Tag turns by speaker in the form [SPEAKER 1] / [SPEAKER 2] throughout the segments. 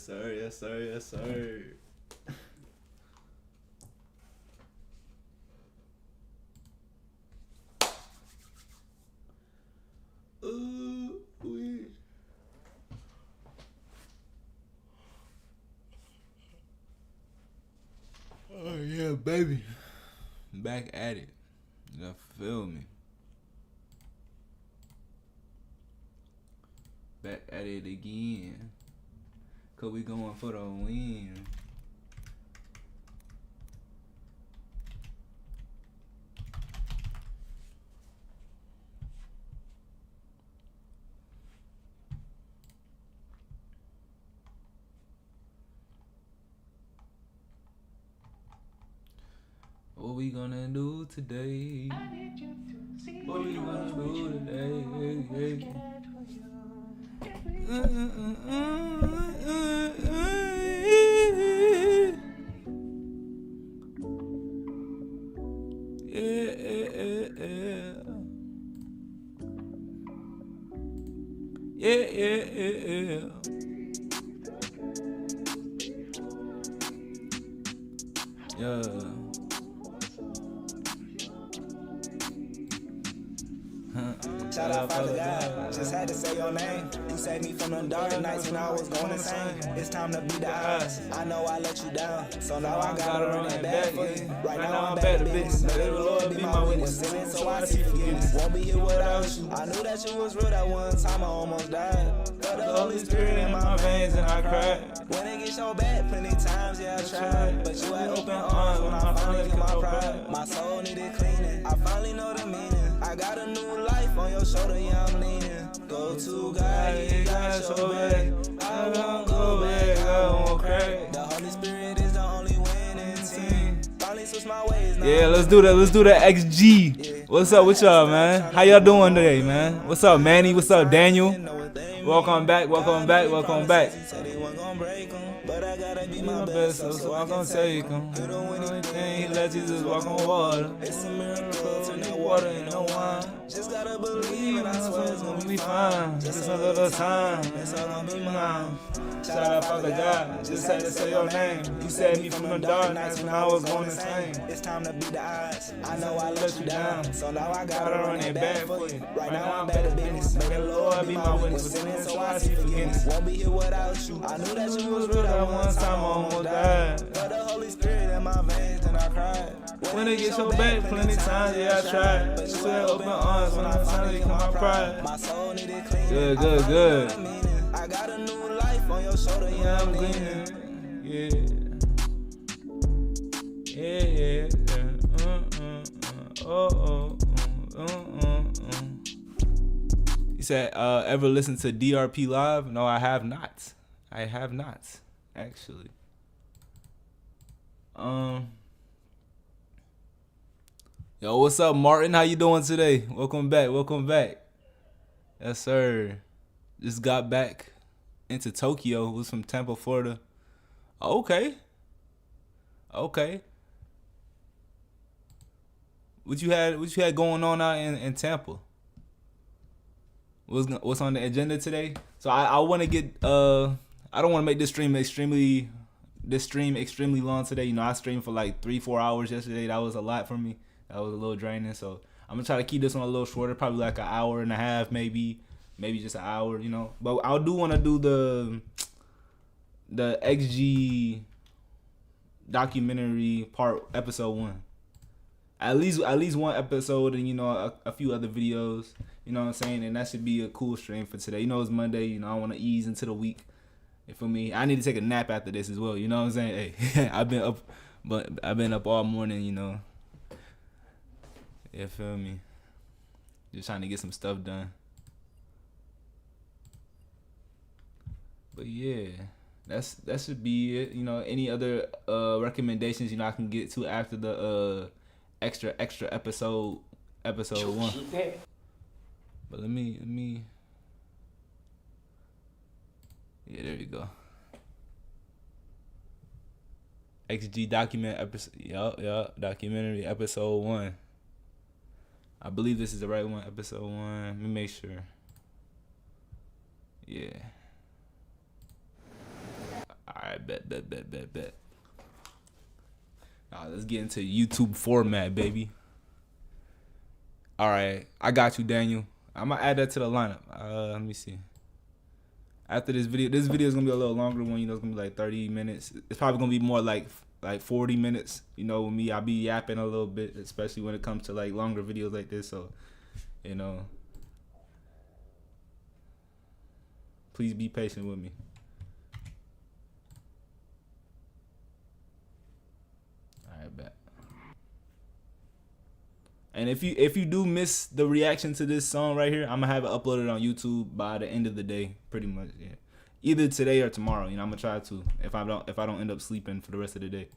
[SPEAKER 1] Yes, sir. Yes, sir. Yes, sir. Ooh, wee. Oh yeah, baby. Back at it. You feel me? Back at it again. Cause we going for the win. What we gonna do today? What we gonna do today? Yeah.
[SPEAKER 2] Shout out Father God, just had to say your name. You saved me from them dark nights when I was going insane. It's time to be the odds. I know I let you down, so now I gotta run that back for you. Right now I'm back to business. May the Lord be my witness. Sinning so I see forgiveness. Won't be here without you. I knew that you was real that one time I almost died. Got the Holy Spirit in my veins and I cried. When it gets so bad, plenty times, yeah I tried. But you had open arms when I finally get my pride. My soul needed cleaning. I finally know the meaning. I got a new life on your shoulder, yeah, I'm leaning. Go to God, he got your back. I won't go back, I won't crack. The Holy Spirit is the only winning team. Finally switch my ways now.
[SPEAKER 1] Yeah, let's do that. Let's do that. XG. What's up with y'all, man? How y'all doing today, man? What's up, Manny? What's up, Daniel? Welcome back. Welcome back. Welcome back.
[SPEAKER 2] But I gotta be my
[SPEAKER 1] Best, so I'm gonna take him.
[SPEAKER 2] You don't win
[SPEAKER 1] He let Jesus walk on water.
[SPEAKER 2] It's a miracle, turn that water into wine. Just gotta believe and I swear it's gonna be fine.
[SPEAKER 1] Just a little time.
[SPEAKER 2] It's all gonna be mine.
[SPEAKER 1] Shout out Father God, just had to say your name. You saved me from the dark nights when I was going insane.
[SPEAKER 2] It's time to be the odds. I know I let you down, so now I gotta run it back for you. Right now I'm back to business. May the Lord be my witness. Sinning so I see forgiveness. Won't be here without you. I knew that you was real that one time I almost died. Got the Holy Spirit in my veins and I cried.
[SPEAKER 1] When it gets so bad, plenty times, yeah I tried. But you had open arms when I finally got my pride.
[SPEAKER 2] My soul needed cleaning.
[SPEAKER 1] Good.
[SPEAKER 2] I got a new life on your shoulder, yeah I'm leaning.
[SPEAKER 1] Yeah. You said, ever listen to DRP live? No, I have not. Actually. Yo, what's up, Martin? How you doing today? Welcome back. Yes, sir. Just got back into Tokyo. Was from Tampa, Florida. Okay. What you had going on out in Tampa? What's on the agenda today? So I want to get I don't want to make this stream extremely long today. You know, I streamed for like 3-4 hours yesterday. That was a lot for me. That was a little draining. So I'm gonna try to keep this one a little shorter, probably like an hour and a half, maybe just an hour. You know, but I do want to do the XG documentary episode 1. At least one episode, and you know a few other videos. You know what I'm saying, and that should be a cool stream for today. You know, it's Monday. You know, I want to ease into the week. And for me, I need to take a nap after this as well. You know what I'm saying? Hey, I've been up all morning. You know. Yeah, feel me. Just trying to get some stuff done. But yeah, that should be it. You know, any other recommendations I can get to after the extra episode 1. But let me. Yeah, there you go. XG document episode. Yup. Documentary episode 1. I believe this is the right one. Episode 1. Let me make sure. Yeah. Alright, bet. Alright, let's get into YouTube format, baby. Alright, I got you, Daniel. I'm gonna add that to the lineup. Let me see. After this video is gonna be a little longer one, you know, it's gonna be like 30 minutes. It's probably gonna be more like 40 minutes. You know, with me, I'll be yapping a little bit, especially when it comes to like longer videos like this. So, you know, please be patient with me. Alright, bet. And if you do miss the reaction to this song right here, I'm gonna have it uploaded on YouTube by the end of the day, pretty much. Yeah, either today or tomorrow. You know, I'm gonna try to. If I don't end up sleeping for the rest of the day,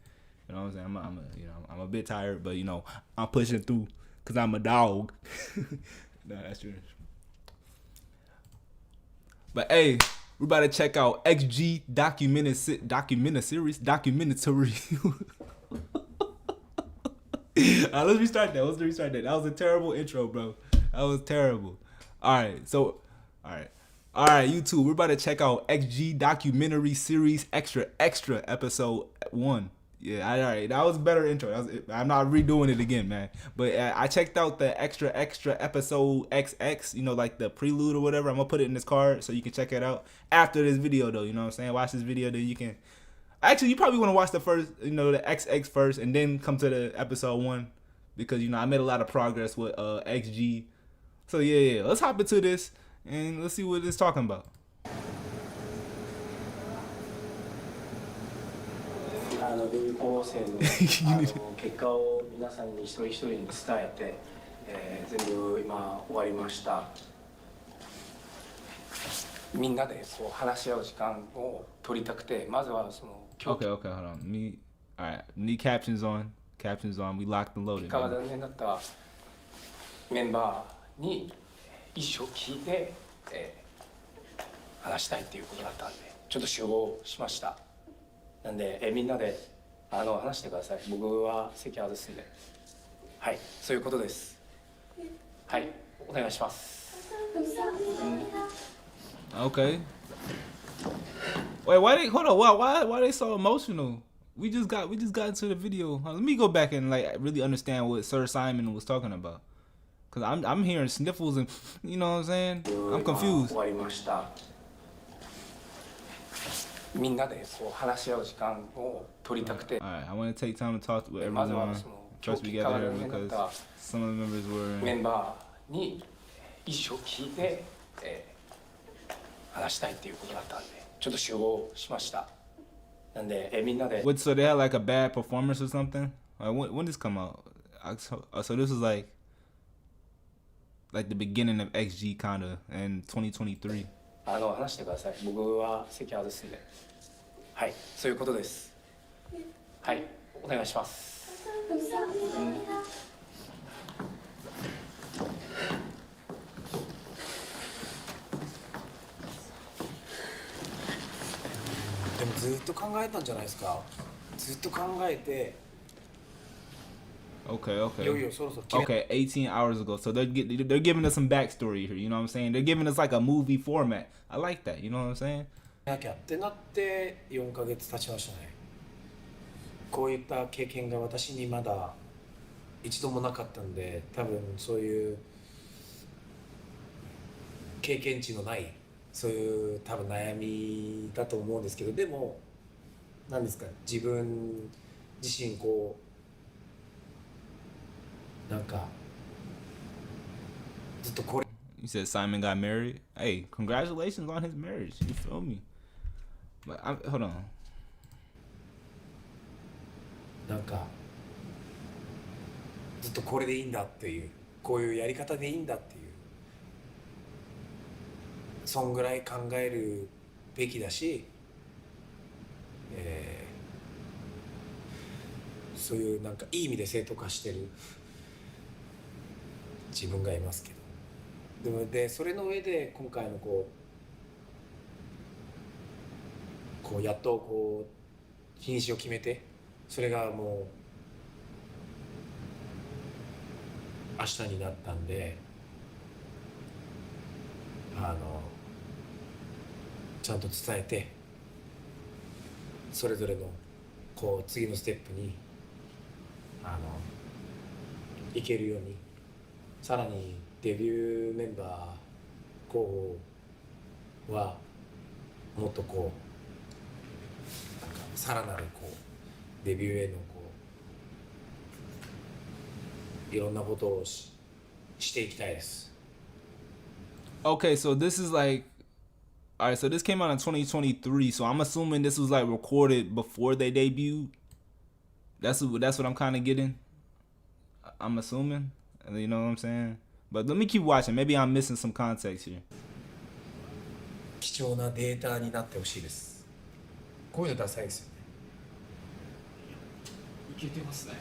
[SPEAKER 1] you know what I'm saying. I'm a bit tired, but you know, I'm pushing through because I'm a dog. Nah, that's true. But hey, we about to check out XG documentary. Let's restart that. That was a terrible intro, bro. That was terrible. All right, YouTube. We're about to check out XG documentary series extra episode 1. Yeah, all right. That was a better intro. I'm not redoing it again, man. But I checked out the extra episode XX. You know, like the prelude or whatever. I'm gonna put it in this card so you can check it out after this video, though. You know what I'm saying? Watch this video, then you can. Actually, you probably want to watch the first, you know, the XX first, and then come to the episode 1, because you know I made a lot of progress with XG. So yeah, let's hop into this and let's see what it's talking about.
[SPEAKER 3] 文法生の結果を皆さんに一人一人に伝えて、全部今終わりました。みんなでこう話し合う時間を取りたくて、まずはその
[SPEAKER 1] Okay, hold on. Alright, need captions on. We locked and loaded.
[SPEAKER 3] 結果が残念だったメンバーに一緒聞いて、話したいっていうことだったんで、ちょっと集合しました。なんで、みんなで話してください。僕は席外すんで。はい、そういうことです。はい、お願いします。
[SPEAKER 1] Okay. Wait, hold on. Why they so emotional? We just got into the video. Let me go back and like really understand what Sir Simon was talking about. Cause I'm hearing sniffles and you know what I'm saying? I'm confused.
[SPEAKER 3] 終わりました。みんなでこう話し合う時間を取りたくて。
[SPEAKER 1] Alright, I want to take time to talk with everyone. First we gather here because some of the members were.
[SPEAKER 3] メンバーに一緒聞いて、話したいっていうことだったんで、ちょっと集合しました。なんで、みんなで。
[SPEAKER 1] What? So they had like a bad performance or something? When this come out? So this was like the beginning of XG kinda in 2023.
[SPEAKER 3] 話してください。僕は席外すんで。はい、そういうことです。はい、お願いします。
[SPEAKER 4] でもずっと考えたんじゃないですか。ずっと考えて。
[SPEAKER 1] Okay.
[SPEAKER 4] Okay,
[SPEAKER 1] 18 hours ago. So they're giving us some backstory here. You know what I'm saying? They're giving us like a movie format. I like that. You know what I'm saying?
[SPEAKER 4] なきゃってなって4ヶ月経ちましたね。こういった経験が私にまだ一度もなかったんで、多分そういう経験値のないそういう多分悩みだと思うんですけど、でも何ですか、自分自身こうなんかずっとこれ。
[SPEAKER 1] You said Simon got married. Hey, congratulations on his marriage. You feel me? But hold on.
[SPEAKER 4] なんかずっとこれでいいんだっていう、こういうやり方でいいんだっていう、そんぐらい考えるべきだし、そういうなんかいい意味で正当化してる自分がいますけど、でそれの上で今回のこうやっとこう日にちを決めて、それがもう明日になったんで、ちゃんと伝えて、それぞれのこう次のステップにいけるように、さらにデビューメンバー候補はもっとこうなんかさらなるこうデビューへのこういろんなことをしていきたいです。
[SPEAKER 1] Okay, so this is like, all right, so this came out in 2023, so I'm assuming this was like recorded before they debuted. That's what I'm kind of getting. I'm assuming, you know what I'm saying? But let me keep watching. Maybe I'm missing some context here.
[SPEAKER 4] 貴重なデータになってほしいです。こういうのダサいですよね。いけてますね。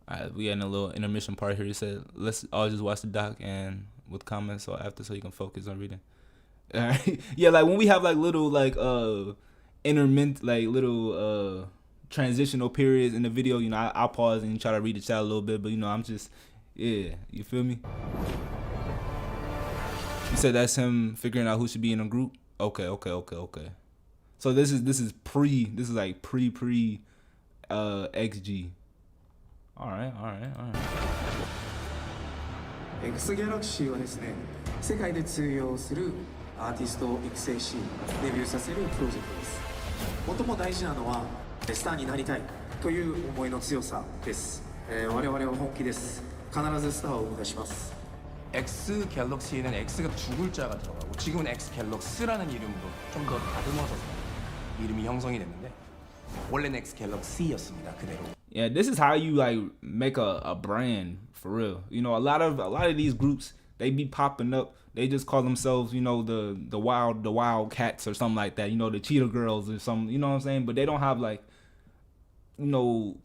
[SPEAKER 1] Alright, we had a little intermission part here. He said, let's all just watch the doc and with comments so after, so you can focus on reading. Alright. Yeah, like when we have like little like little transitional periods in the video, you know, I'll pause and try to read the chat a little bit, but you know, I'm just, yeah, you feel me? You said that's him figuring out who should be in a group? Okay. So this is like pre XG. Alright.
[SPEAKER 5] X ギャラクシーはですね、世界で通用するアーティストを育成しデビューさせるプロジェクトです。最も大事なのはスターになりたいという思いの強さです。我々は本気です。必ずスターを生み出します。
[SPEAKER 6] X 갤럭시에는 X가 두 글자가 들어가고 지금은 X 갤럭스라는 이름으로 좀 더 다듬어져서 이름이 형성이 됐는데 원래는 X 갤럭시였습니다. 그대로.
[SPEAKER 1] Yeah, this is how you like make a brand for real. You know, a lot of these groups, they be popping up. They just call themselves, you know, the wild cats or something like that. You know, the cheetah girls or something. You know what I'm saying? But they don't have like, you know,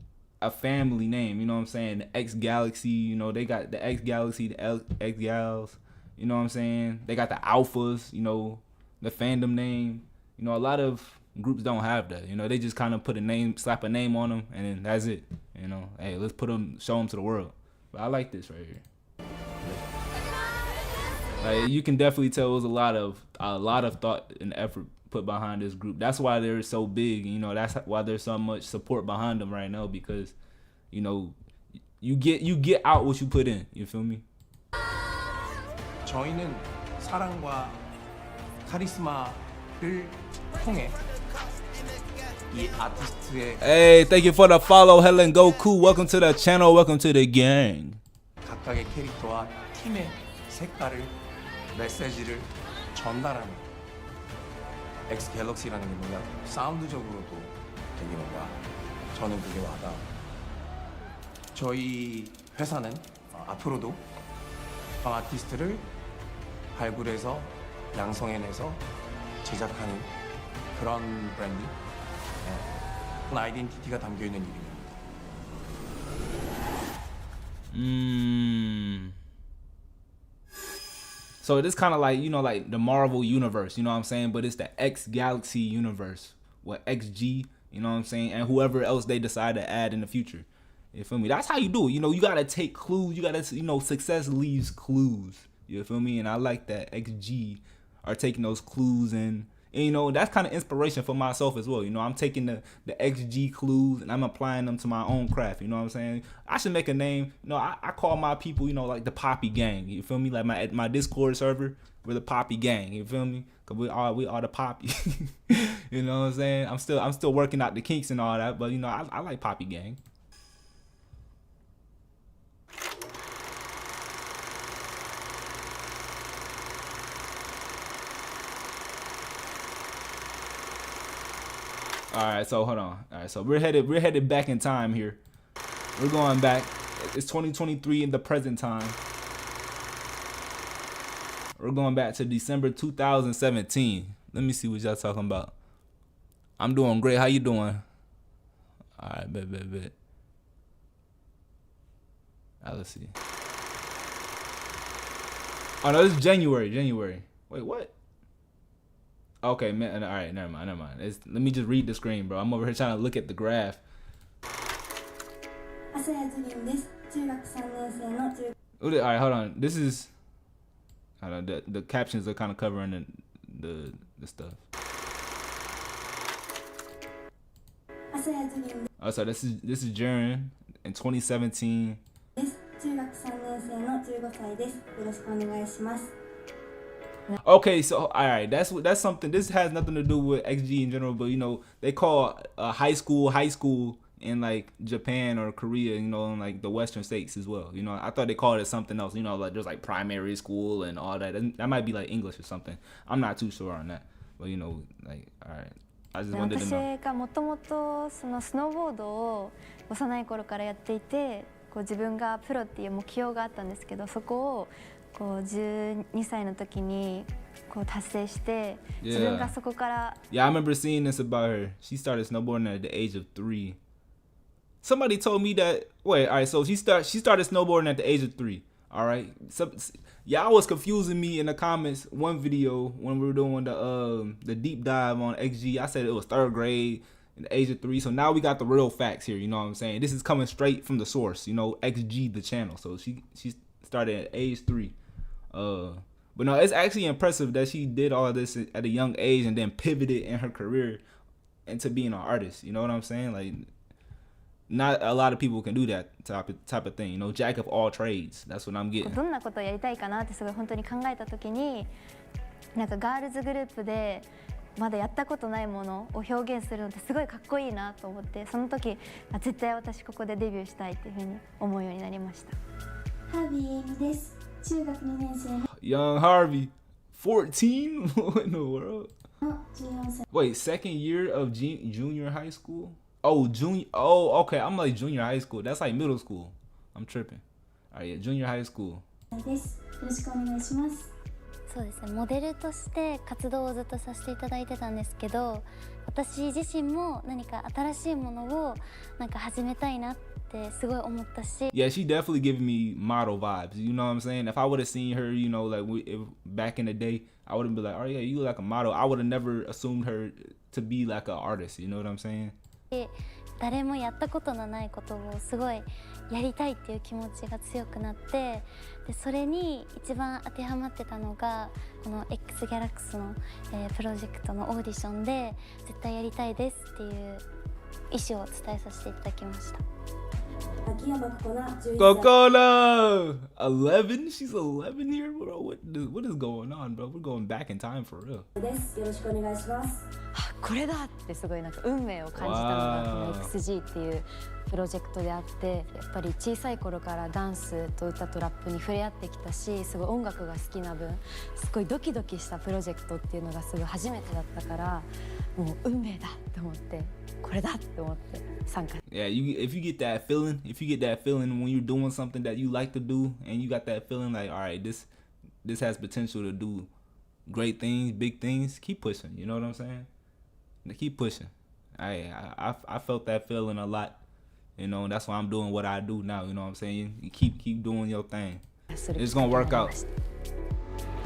[SPEAKER 1] a family name. You know what I'm saying? The X Galaxy. You know, they got the X Galaxy, the X Gals. You know what I'm saying? They got the Alphas. You know, the fandom name. You know, a lot of groups don't have that. You know, they just kind of put a name, slap a name on them, and then that's it. You know, hey, let's show them to the world. But I like this right here. Like, you can definitely tell it was a lot of thought and effort put behind this group. That's why they're so big. You know, that's why there's so much support behind them right now, because, you know, you get out what you put in. You feel me?
[SPEAKER 6] 저희는 사랑과 카리스마를 통해 이 아티스트의
[SPEAKER 1] Hey, thank you for the follow, Helen Goku. Welcome to the channel. Welcome to the gang.
[SPEAKER 6] 각각의 캐릭터와 팀의 색깔을 메시지를 전달하는 X 갤럭시라는 게 뭔가 사운드적으로도 되게 뭔가 저는 그게 와닿아. 저희 회사는 앞으로도 아티스트를 발굴해서 양성해내서 제작하는 그런 브랜드, 그런 아이덴티티가 담겨 있는 이름입니다.
[SPEAKER 1] So it's kind of like, you know, like the Marvel universe, you know what I'm saying? But it's the X Galaxy universe with XG, you know what I'm saying? And whoever else they decide to add in the future. You feel me? That's how you do it. You know, you got to take clues. You got to, you know, success leaves clues. You feel me? And I like that XG are taking those clues and you know, that's kind of inspiration for myself as well. You know, I'm taking the XG clues and I'm applying them to my own craft. You know what I'm saying? I should make a name. You know, I call my people, you know, like the Poppy Gang. You feel me? Like my Discord server, we're the Poppy Gang. You feel me? Cause we are the Poppy. You know what I'm saying? I'm still working out the kinks and all that, but you know, I like Poppy Gang. All right, so hold on. All right, so we're headed back in time here. We're going back. It's 2023 in the present time. We're going back to December 2017. Let me see what y'all talking about. I'm doing great. How you doing? All right, bet. All right, let's see. Oh no, this is January. Wait, what? Okay, man. All right, never mind. Let me just read the screen, bro. I'm over here trying to look at the graph. All right, hold on. This is The captions are kind of covering the stuff. Oh, so this is Jaren in 2017.
[SPEAKER 7] 中学3年生の15歳です。よろしくお願いします。
[SPEAKER 1] Okay, so all right, that's something. This has nothing to do with XG in general, but you know they call high school in like Japan or Korea, you know, in like the Western states as well. You know, I thought they called it something else. You know, like there's like primary school and all that. And that might be like English or something. I'm not too sure on that, but you know, like all right, I just wanted to know.
[SPEAKER 8] 私がもともとそのスノーボードを幼い頃からやっていて、こう自分がプロっていう目標があったんですけど、そこをこう12歳の時にこう達成して、自分がそこから。
[SPEAKER 1] Yeah, I remember seeing this about her. She started snowboarding at the age of 3. Somebody told me that. Wait, all right. So she started snowboarding at the age of 3. All right. So, y'all was confusing me in the comments. One video when we were doing the deep dive on XG, I said it was 3rd grade at the age of 3. So now we got the real facts here. You know what I'm saying? This is coming straight from the source. You know, XG the channel. So she started at age 3. But no, it's actually impressive that she did all this at a young age and then pivoted in her career into being an artist. You know what I'm saying? Like, not a lot of people can do that type of thing. You know, jack of all trades. That's what I'm getting.
[SPEAKER 8] どんなことをやりたいかなってすごい本当に考えた時に、なんかガールズグループでまだやったことないものを表現するのってすごいかっこいいなと思って、その時絶対私ここでデビューしたいっていうふうに思うようになりました。
[SPEAKER 7] ハービーエミです。中学2年生の
[SPEAKER 1] Young Harvey, 14? What in the world?
[SPEAKER 7] 14歳。
[SPEAKER 1] Wait, second year of junior high school? Oh, junior. Oh, okay. I'm like junior high school. That's like middle school. I'm tripping. All right, yeah, junior high school.
[SPEAKER 7] です。よろしくお願いします。
[SPEAKER 8] そうですね、モデルとして活動をずっとさせていただいてたんですけど、私自身も何か新しいものをなんか始めたいなってすごい思ったし。
[SPEAKER 1] Yeah, she definitely giving me model vibes. You know what I'm saying? If I would have seen her, you know, like back in the day, I wouldn't be like, oh yeah, you look like a model. I would have never assumed her to be like an artist. You know what I'm saying?
[SPEAKER 8] 誰もやったことのないことをすごいやりたいっていう気持ちが強くなって、でそれに一番当てはまってたのがこの X ギャラクスの、プロジェクトのオーディションで絶対やりたいですっていう意思を伝えさせていただきました。
[SPEAKER 7] 秋山ここな11歳。
[SPEAKER 1] Cocola! 11? She's 11 here, bro. What is going on, bro? We're going back in time for real.
[SPEAKER 7] です。よろしくお願いします。
[SPEAKER 8] これだってすごいなんか運命を感じたのがこの XG っていうプロジェクトであって、やっぱり小さい頃からダンスと歌とラップに触れ合ってきたし、すごい音楽が好きな分すごいドキドキしたプロジェクトっていうのがすごい初めてだったから、もう運命だって思って、これだって思って参加。
[SPEAKER 1] Yeah, if you get that feeling when you're doing something that you like to do and you got that feeling like, all right, this has potential to do great things, big things, keep pushing. You know what I'm saying? Keep pushing. I felt that feeling a lot. You know, that's why I'm doing what I do now. You know what I'm saying? You keep doing your thing. It's gonna work out.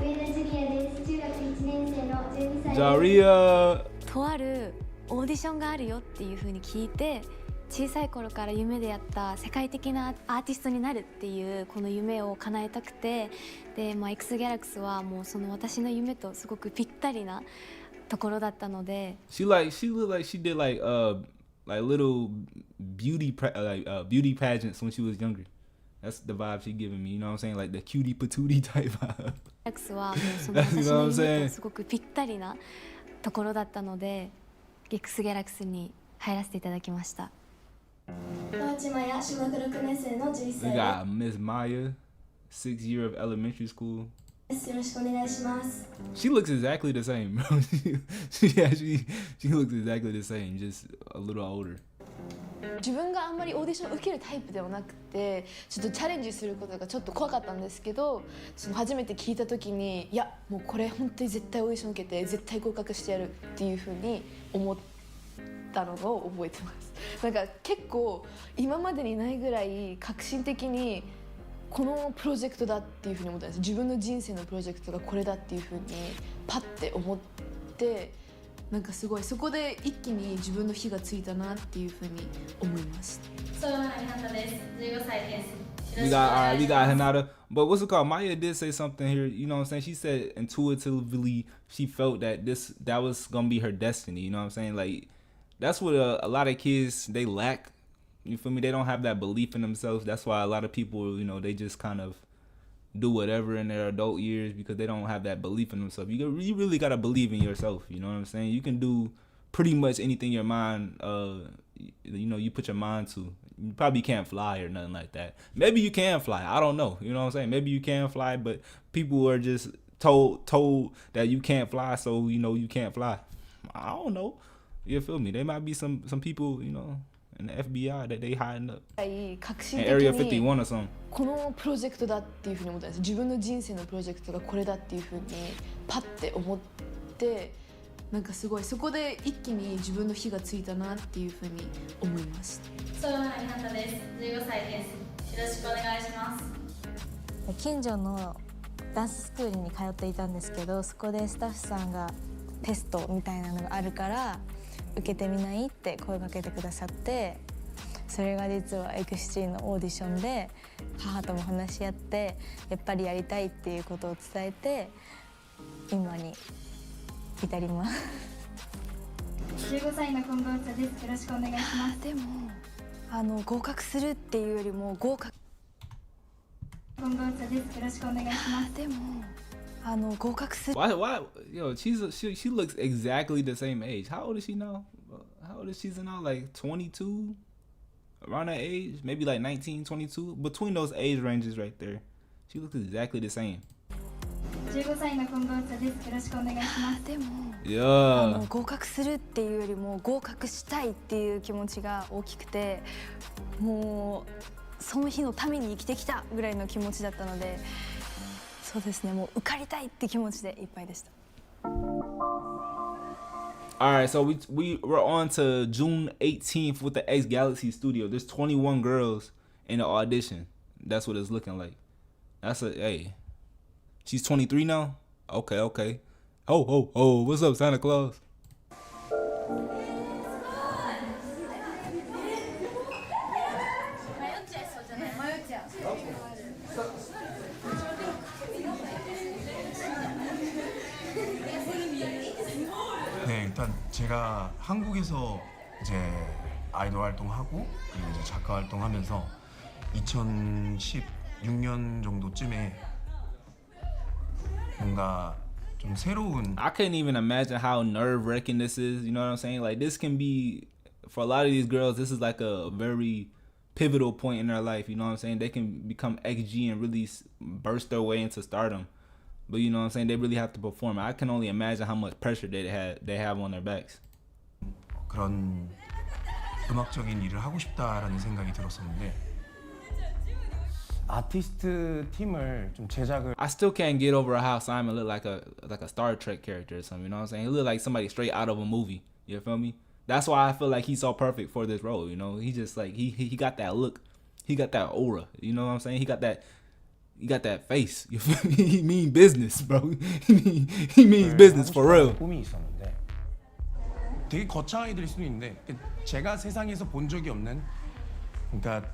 [SPEAKER 7] 上田ジュリアです。中学1年生の12歳です。
[SPEAKER 1] Jaria!
[SPEAKER 8] とあるオーディションがあるよっていう風に聞いて、小さい頃から夢でやった世界的なアーティストになるっていうこの夢を叶えたくて、で、X ギャラクスはもうその私の夢とすごくぴったりなところだったので。
[SPEAKER 1] She looked like she did like little beauty pageants when she was younger. That's the vibe she giving me. You know what I'm saying? Like the cutie patootie type vibe.
[SPEAKER 8] X はもうその私の夢とすごくぴったりなところだったので、X ギャラクスに入らせていただきました。
[SPEAKER 7] 河内真也、小学6年生の11歳です。
[SPEAKER 1] We got Miss Maya, 6th year of elementary school.
[SPEAKER 7] よろしくお願いします。
[SPEAKER 1] She looks exactly the same, bro. she looks exactly the same, just a little older.
[SPEAKER 9] 自分があんまりオーディション受けるタイプではなくて、ちょっとチャレンジすることがちょっと怖かったんですけど、その初めて聞いた時に、いやもうこれ本当に絶対オーディション受けて絶対合格してやるっていう風に思ったのを覚えてます。なんか結構今までにないぐらい革新的にこのプロジェクトだっていう風に思ったんです。自分の人生のプロジェクトがこれだっていう風にパッて思って、なんかすごいそこで一気に自分の火がついたなっていう風に思います。
[SPEAKER 7] そうなりはたです。15歳です。
[SPEAKER 1] We got Hinata. But what's it called? Maya did say something here. You know what I'm saying? She said intuitively she felt that that was gonna be her destiny. You know what I'm saying? Like that's what a lot of kids they lack. You feel me? They don't have that belief in themselves. That's why a lot of people, you know, they just kind of do whatever in their adult years because they don't have that belief in themselves. You really gotta believe in yourself. You know what I'm saying? You can do pretty much anything your mind, you know, you put your mind to. You probably can't fly or nothing like that. Maybe you can fly. I don't know. You know what I'm saying? Maybe you can fly, but people are just told that you can't fly, so you know you can't fly. I don't know. You feel me? There might be some people, you know, in the FBI that they hiding up.
[SPEAKER 9] 確信
[SPEAKER 1] In
[SPEAKER 9] 的
[SPEAKER 1] Area
[SPEAKER 9] に
[SPEAKER 1] 51 or something.
[SPEAKER 9] このプロジェクトだっていうふうに思ったんです。自分の人生のプロジェクトがこれだっていうふうにパッて思って、なんかすごいそこで一気に自分の火がついたなっていうふうに思いました。
[SPEAKER 10] そうなひなたです。15歳です。よろしくお願いします。
[SPEAKER 8] 近所のダンススクールに通っていたんですけど、そこでスタッフさんがテストみたいなのがあるから受けてみないって声かけてくださって、それが実はエクシティのオーディションで母とも話し合ってやっぱりやりたいっていうことを伝えて今に至ります。
[SPEAKER 7] 15歳の近藤茶です。よろしくお願いします。
[SPEAKER 8] でも合格するっていうよりも合格
[SPEAKER 7] 近藤茶です。よろしくお願いします。
[SPEAKER 8] でも合格する
[SPEAKER 1] Why yo, she looks exactly the same age. How old is she now? How old is she now? Like 22? Around that age? Maybe like 19, 22? Between those age ranges right there. She looks exactly the same.
[SPEAKER 7] 15歳の近藤茶です。よろしくお願いします。
[SPEAKER 8] でも
[SPEAKER 1] Yeah.
[SPEAKER 8] 合格するっていうよりも合格したいっていう気持ちが大きくて、もうその日のために生きてきたぐらいの気持ちだったので、そうですね、もう受かりたいって気持ちでいっぱいでした。
[SPEAKER 1] Alright, so we're on to June 18th with the X Galaxy Studio. There's 21 girls in the audition. That's what it's looking like. Hey. She's 23 now? Okay. Oh, what's up, Santa Claus?
[SPEAKER 6] 네, 일단 제가 한국에서 이제 아이돌 활동하고 그리고 이제 작가 활동하면서 2016년 정도쯤에 뭔가 좀 새로운
[SPEAKER 1] I couldn't even imagine how nerve-wracking this is. You know what I'm saying? Like this can be, for a lot of these girls, this is like a very pivotal point in their life. You know what I'm saying? They can become XG and really burst their way into stardom. But you know what I'm saying? They really have to perform. I can only imagine how much pressure they have on their backs.
[SPEAKER 6] 그런 음악적인 일을 하고 싶다라는 생각이 들었었는데 아티스트 팀을 좀 제작을
[SPEAKER 1] I still can't get over how Simon looked like a Star Trek character or something. You know what I'm saying? He looked like somebody straight out of a movie. You feel me? That's why I feel like he's so perfect for this role. You know, he just like he got that look, he got that aura. You know what I'm saying? He got that face. You feel me? He mean business, bro. he means business for real.
[SPEAKER 6] 꿈이 있었는데 되게 거창하게 들릴 수도 있는데 제가 세상에서 본 적이 없는 그러니까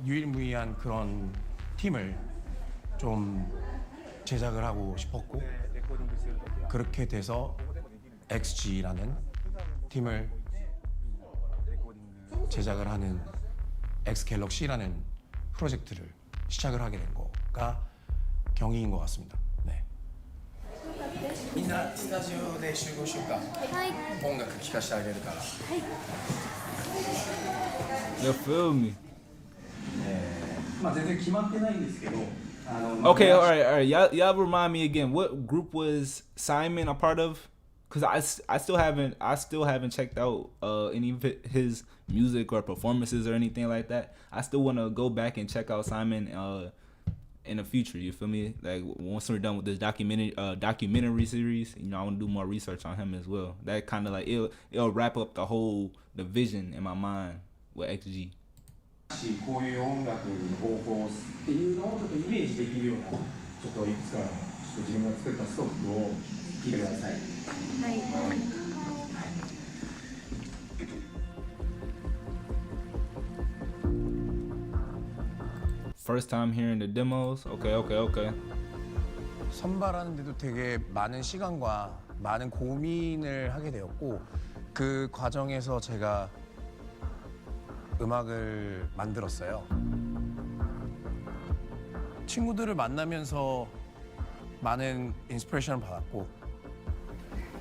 [SPEAKER 6] 유일무이한 그런 팀을 좀 제작을 하고 싶었고 그렇게 돼서 XG라는 팀을 제작을 하는 엑스갤럭시라는 프로젝트를 시작을 하게 된 거가 경위인 것 같습니다. 네. みんなスタジオで集合しようか。音楽聴かせてあげるから。
[SPEAKER 1] You feel me?
[SPEAKER 5] まあ全然決まってないんですけど、
[SPEAKER 1] Okay, all right. Y'all remind me again. What group was Simon a part of? Cause I still haven't checked out any of his music or performances or anything like that. I still want to go back and check out Simon in the future. You feel me? Like once we're done with this documentary series, you know, I want to do more research on him as well. That kind of like it'll wrap up the vision in my mind with XG.
[SPEAKER 5] こういう音楽方法っていうのをちょっとイメージできるようなちょっといくつかちょっと自分が作ったストックを聞いてください。はい。
[SPEAKER 1] First time hearing the demos. Okay.
[SPEAKER 6] 선발하는데도 되게 많은 시간과 많은 고민을 하게 되었고 그 과정에서 제가 음악을 만들었어요. 친구들을 만나면서 많은 인스피레이션을 받았고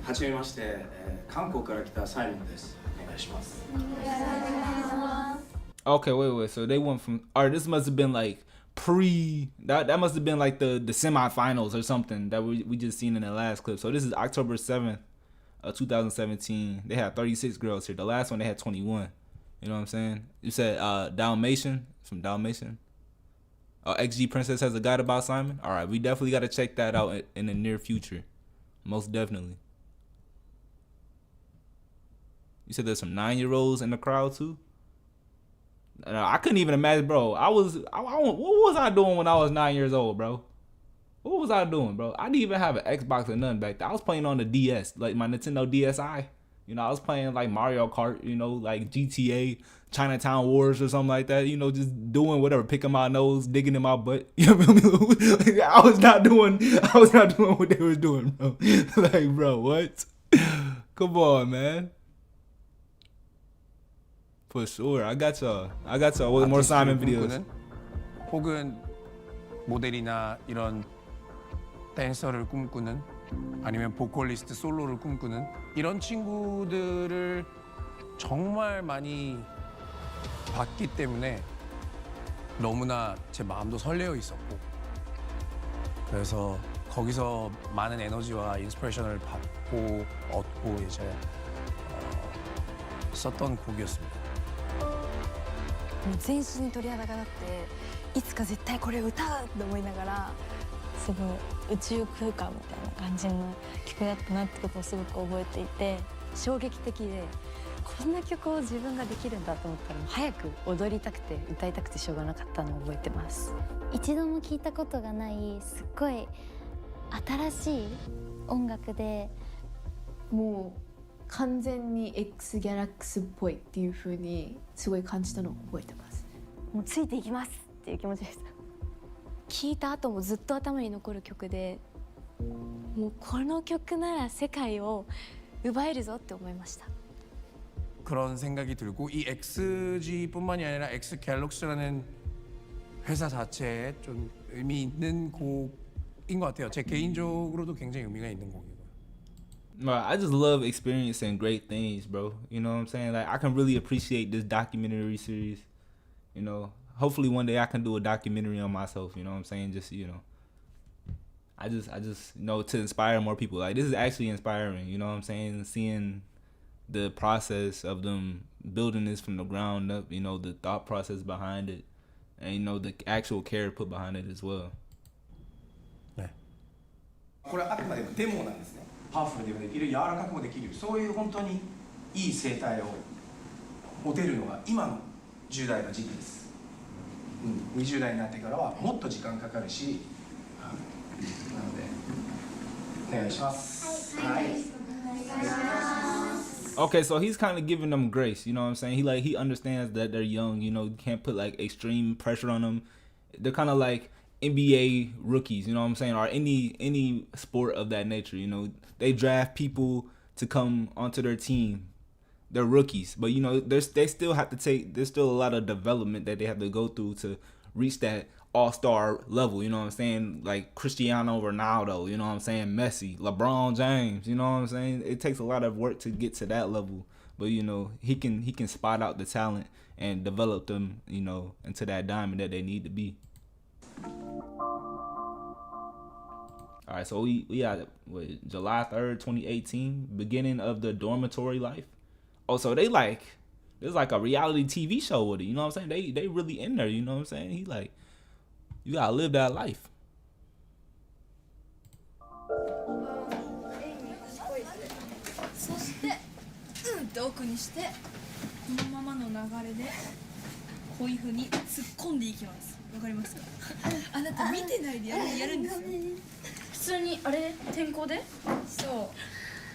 [SPEAKER 3] はじめまして、韓国から来たサイモンです。お願いします。
[SPEAKER 1] Okay, wait. So they went from. All right, this must have been like that must have been like the semifinals or something that we just seen in the last clip. So this is October 7th, 2017. They had 36 girls here. The last one they had 21. You know what I'm saying? You said Dalmatian from Dalmatian. XG Princess has a guide about Simon. All right, we definitely got to check that out in the near future. Most definitely. You said there's some 9-year-olds in the crowd too. I couldn't even imagine, bro. What was I doing when I was 9 years old, bro? What was I doing, bro? I didn't even have an Xbox or nothing back then. I was playing on the DS, like my Nintendo DSi. You know, I was playing like Mario Kart, you know, like GTA, Chinatown Wars or something like that. You know, just doing whatever, picking my nose, digging in my butt. You know what I mean? I was not doing what they was doing, bro. Like, bro, what? Come on, man. For sure, I got y'all with more Simon videos.
[SPEAKER 6] 혹은 모델이나 이런 댄서를 꿈꾸는 아니면 보컬리스트 솔로를 꿈꾸는 이런 친구들을 정말 많이 봤기 때문에 너무나 제 마음도 설레어 있었고 그래서 거기서 많은 에너지와 인스피레이션을 받고 얻고 이제 썼던 곡이었습니다.
[SPEAKER 8] 全身鳥肌が立っていつか絶対これを歌うと思いながらすごい宇宙空間みたいな感じの曲だったなってことをすごく覚えていて衝撃的でこんな曲を自分ができるんだと思ったらもう早く踊りたくて歌いたくてしょうがなかったのを覚えてます。
[SPEAKER 7] 一度も聞いたことがないすっごい新しい音楽で
[SPEAKER 9] もう完全に X ギャラックスっぽいっていう風にすごい感じたのを覚えてます。
[SPEAKER 8] もうついていきますっていう気持ちです。聞いた後もずっと頭に残る曲でもうこの曲なら世界を奪えるぞって思いました。
[SPEAKER 6] 그런 생각이 들고 이 XG뿐만이 아니라 X갤럭시라는 회사 자체에 좀 의미 있는 곡인 것 같아요. 제 개인적으로도 굉장히 의미가 있는 곡이고요.
[SPEAKER 1] I just love experiencing great things, bro. You know what I'm saying? Like I can really appreciate this documentary series. You know, hopefully one day I can do a documentary on myself. You know what I'm saying? Just I just you know to inspire more people. Like this is actually inspiring. You know what I'm saying? Seeing the process of them building this from the ground up. You know the thought process behind it, and you know the actual care put behind it as well.
[SPEAKER 11] これはあくまでもデモなんですね。パワフルでもできる、柔らかくもできる、そういう本当にいい声帯を持てるのが今の10代の時期です。20代になってからはもっと時間かかるし、なのでお願いします。はい。
[SPEAKER 1] Okay, so he's kind of giving them grace, you know what I'm saying? He understands that they're young, you know, you can't put like extreme pressure on them. They're kind of like NBA rookies, you know what I'm saying? Or any sport of that nature, you know. They draft people to come onto their team. They're rookies, but you know, they still have to there's still a lot of development that they have to go through to reach that all-star level, you know what I'm saying? Like Cristiano Ronaldo, you know what I'm saying? Messi, LeBron James, you know what I'm saying? It takes a lot of work to get to that level, but you know, he can spot out the talent and develop them, you know, into that diamond that they need to be. All right, so we got July 3rd, 2018, beginning of the dormitory life. Oh, so there's like a reality TV show with it, you know what I'm saying? They really in there, you know what I'm saying? He like, you gotta live that life.
[SPEAKER 12] そしてって奥にしてこのままの流れでこういう風に突っ込んでいきます。わかりますか？あなた見てないでやるんですよ。普通にあれ転校で？そう。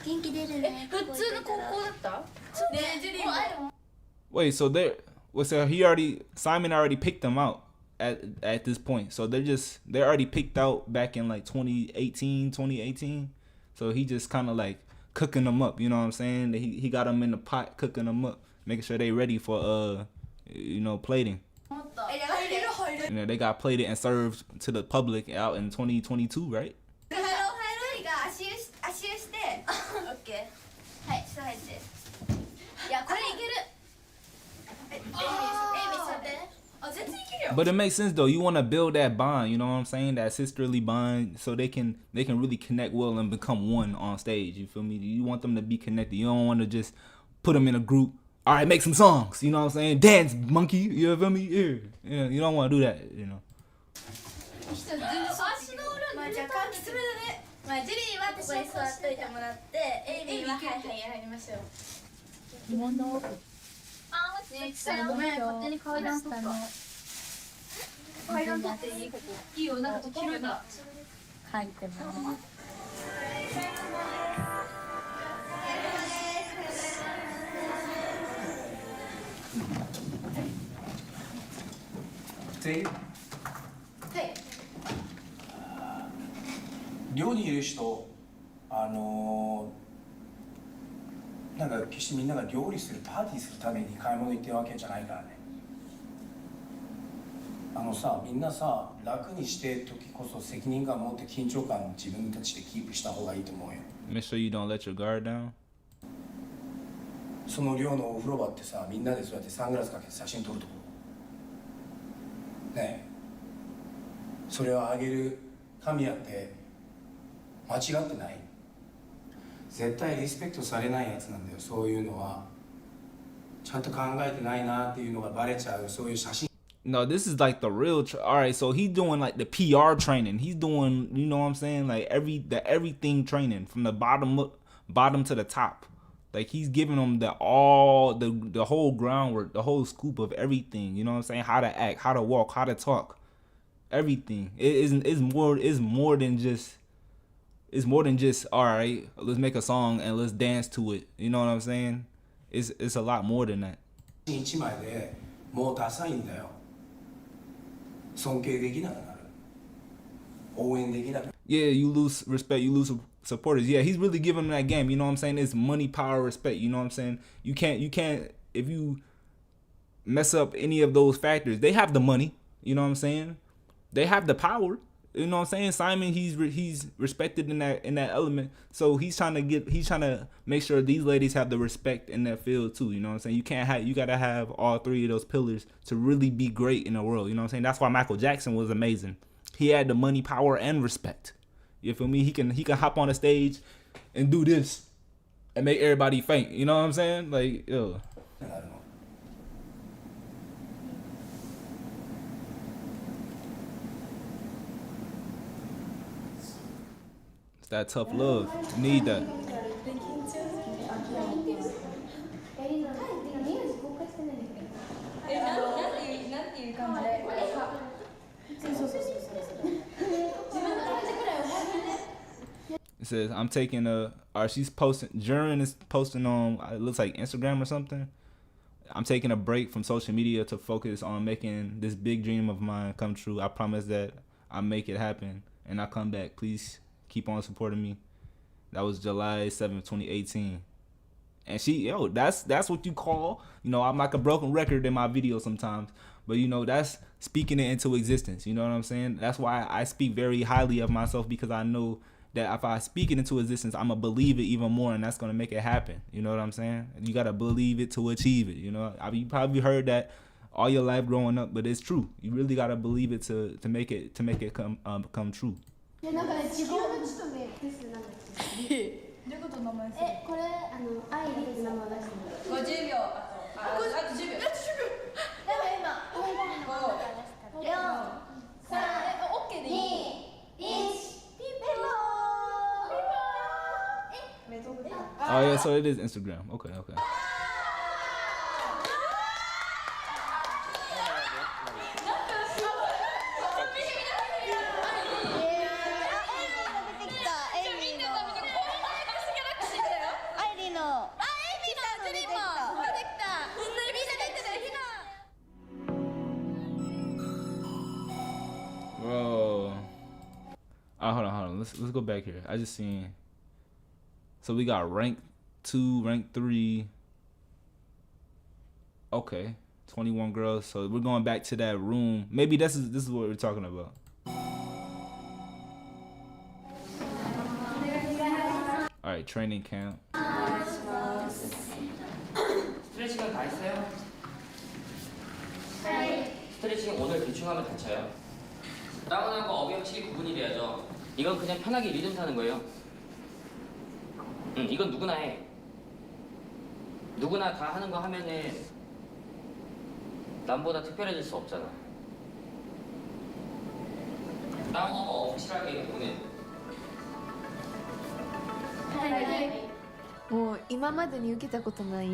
[SPEAKER 7] 元気出るね。
[SPEAKER 12] 普通の高校だった？ねえジュリーも。
[SPEAKER 1] Wait, so Simon already picked them out. at this point. So they're already picked out back in like 2018. So he just kind of like cooking them up, you know what I'm saying? He got them in the pot, cooking them up, making sure they ready for plating. You know, they got plated and served to the public out in 2022, right?
[SPEAKER 10] はい下入っていやこれいけるあ全然いけるよ
[SPEAKER 1] But it makes sense though. You want to build that bond, you know what I'm saying? That sisterly bond, so they can really connect well and become one on stage. You feel me? You want them to be connected. You don't want to just put them in a group. All right, make some songs. You know what I'm saying? Dance, monkey. You feel me? Yeah. You don't want to do that. You know.
[SPEAKER 10] 足の裏まあ若干きつめだね。まあジュリーはここに座っといてもらって、エイビーは入りましょう。物。あ、ね、ごめん勝手に階段取った。階段取っていい？いいよなんか途中が書いてます。
[SPEAKER 11] 全員
[SPEAKER 10] はい。
[SPEAKER 11] 寮にいる人なんか決してみんなが料理するパーティーするために買い物行ってるわけじゃないからね。みんなさ楽にして時こそ責任感を持って緊張感を自分たちでキープした方がいいと思うよ。
[SPEAKER 1] Make sure you don't let your guard down.
[SPEAKER 11] その寮のお風呂場ってさみんなでそうやってサングラスかけて写真撮るとこねえそれをあげる神谷って間違ってない？絶対リスペクトされないやつなんだよ。そういうのはちゃんと考えてないなっていうのがバレちゃう。そういう写真
[SPEAKER 1] No, this is like the real. All right, so he's doing like the PR training. He's doing, you know what I'm saying, like everything training from the bottom to the top. Like he's giving them the whole groundwork, the whole scoop of everything. You know what I'm saying? How to act, how to walk, how to talk, everything. It's more than just all right. Let's make a song and let's dance to it. You know what I'm saying? It's a lot more than that.
[SPEAKER 11] 一枚でもうダサいんだよ。尊敬できなくなる。応援できなくなる。
[SPEAKER 1] Yeah, you lose respect, you lose supporters. Yeah, he's really giving them that game. You know what I'm saying? It's money, power, respect. You know what I'm saying? You can't if you mess up any of those factors. They have the money. You know what I'm saying? They have the power. You know what I'm saying? Simon, he's respected in that element. So he's trying to make sure these ladies have the respect in that field too. You know what I'm saying? You gotta have all three of those pillars to really be great in the world. You know what I'm saying? That's why Michael Jackson was amazing. He had the money, power, and respect. You feel me? He can hop on a stage and do this and make everybody faint. You know what I'm saying? Like, yo. That tough love. You need that. It says I'm taking she's posting, Jaren is posting on, it looks like Instagram or something. I'm taking a break from social media to focus on making this big dream of mine come true. I promise that I'll make it happen and I'll come back. Please keep on supporting me. That was July 7th, 2018. And that's what you call, I'm like a broken record in my videos sometimes, but that's speaking it into existence. You know what I'm saying? That's why I speak very highly of myself, because I know that if I speak it into existence, I'm gonna believe it even more, and that's gonna make it happen. You know what I'm saying? You gotta believe it to achieve it. You probably heard that all your life growing up, but it's true. You really gotta believe it to make it come true.
[SPEAKER 10] なんかね、自分のちょっとね、ですなんだっけ。どういうこと名前する？これアイリーって名前出してる。50秒あと10秒。でも今5、4、3、オッケーでいい。2、1、ピンポー。
[SPEAKER 1] Oh yeah, so it is Instagram. Okay. hold on. Let's go back here. I just seen. So we got rank 2, rank 3. Okay, 21 girls. So we're going back to that room. Maybe this is what we're talking about. All right, training camp.
[SPEAKER 13] 스트레칭은 다 했어요? 네. 스트레칭 오늘 대충 하면 다쳐요. 다운하고 업이 확실히 구분이 돼야죠. 이건 그냥 편하게 리듬 타는 거예요. 이건 누구나 해. 누구나 다 하는 거 하면은 남보다 특별해질 수 없잖아. 다운하고 업 확실하게 보내.
[SPEAKER 9] もう今までに受けたことない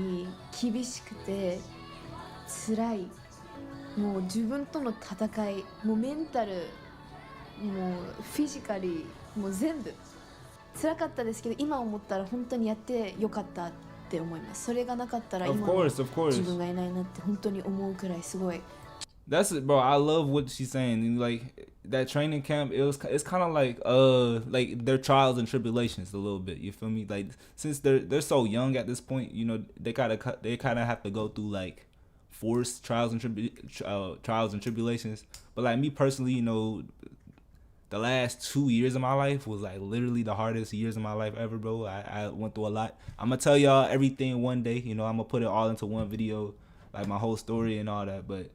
[SPEAKER 9] 厳しくて辛いもう自分との戦いもうメンタルもうフィジカリーもう全部辛かったですけど今思ったら本当にやってよかったって思います。それがなかったら今の自分がいないなって本当に思うくらいすごい。
[SPEAKER 1] That's it, bro. I love what she's saying. And like that training camp, it's kind of like their trials and tribulations a little bit. You feel me? Like since they're so young at this point, you know, they kind of have to go through like forced trials and tribulations. But like me personally, you know, the last 2 years of my life was like literally the hardest years of my life ever, bro. I went through a lot. I'm gonna tell y'all everything one day. You know, I'm gonna put it all into one video, like my whole story and all that. But